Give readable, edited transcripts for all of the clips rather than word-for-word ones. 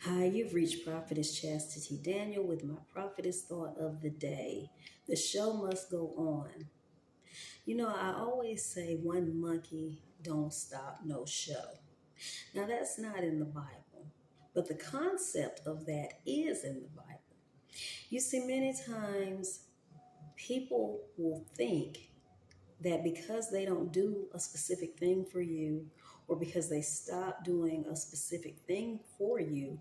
Hi, you've reached Prophetess Chastity Daniel with my Prophetess Thought of the Day. The show must go on. I always say one monkey don't stop no show. Now, that's not in the Bible, but the concept of that is in the Bible. You see, many times people will think that because they don't do a specific thing for you, or because they stop doing a specific thing for you,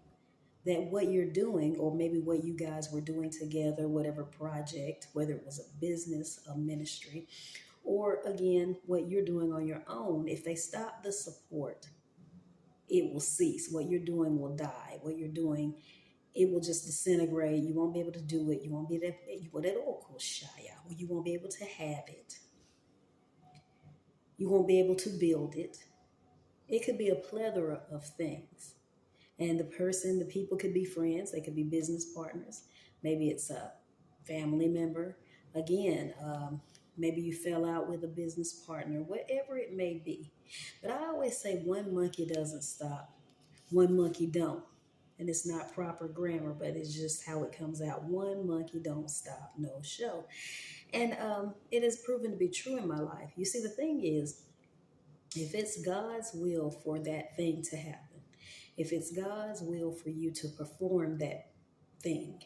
that what you're doing, or maybe what you guys were doing together, whatever project, whether it was a business, a ministry, or again, what you're doing on your own, if they stop the support, it will cease. What you're doing will die. What you're doing, it will just disintegrate. You won't be able to do it. You won't be able you won't be able to have it. You won't be able to build it. It could be a plethora of things. And the people could be friends, they could be business partners. Maybe it's a family member. Again, maybe you fell out with a business partner, whatever it may be. But I always say one monkey doesn't stop, one monkey don't. And it's not proper grammar, but it's just how it comes out. One monkey don't stop, no show. And it has proven to be true in my life. You see, the thing is, if it's God's will for that thing to happen, if it's God's will for you to perform that thing,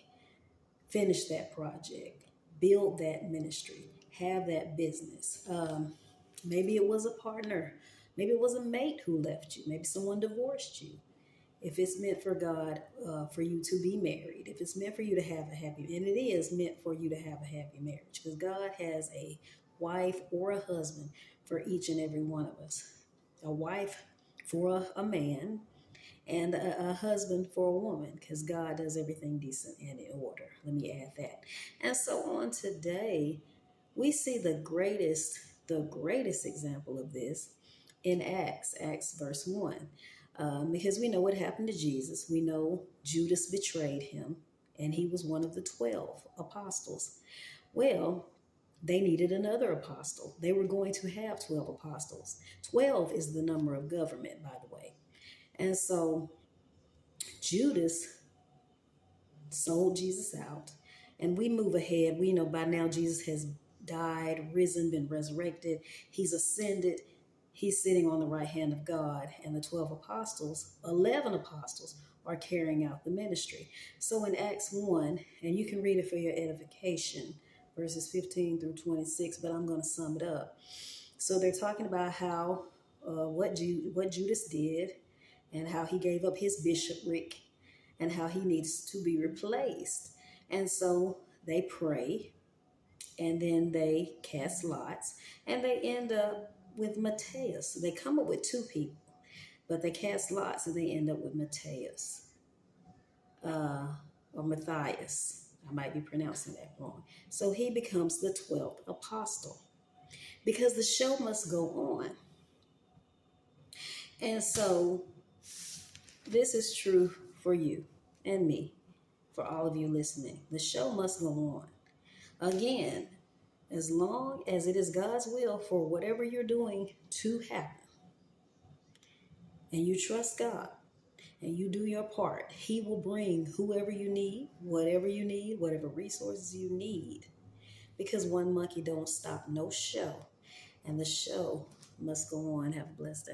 finish that project, build that ministry, have that business. Maybe it was a partner. Maybe it was a mate who left you. Maybe someone divorced you. If it's meant for God, for you to be married, if it's meant for you to have a happy, and it is meant for you to have a happy marriage, because God has a wife or a husband for each and every one of us. A wife for a man, and a husband for a woman, because God does everything decent and in order. Let me add that. And so on today, we see the greatest example of this in Acts verse 1. Because we know what happened to Jesus. We know Judas betrayed him, and he was one of the 12 apostles. Well, they needed another apostle. They were going to have 12 apostles. 12 is the number of government, by the way. And so Judas sold Jesus out. And we move ahead. We know by now Jesus has died, risen, been resurrected. He's ascended. He's sitting on the right hand of God. And the 12 apostles, 11 apostles, are carrying out the ministry. So in Acts 1, and you can read it for your edification, verses 15 through 26, but I'm going to sum it up. So they're talking about how what Judas did, and how he gave up his bishopric, and how he needs to be replaced. And so they pray, and then they cast lots, and they end up with Matthias. So they come up with two people, but they cast lots, and they end up with Matthias, or Matthias. I might be pronouncing that wrong. So he becomes the 12th apostle, because the show must go on. And so this is true for you and me, for all of you listening. The show must go on. Again, as long as it is God's will for whatever you're doing to happen, and you trust God, and you do your part, He will bring whoever you need, whatever resources you need. Because one monkey don't stop no show, and the show must go on. Have a blessed day.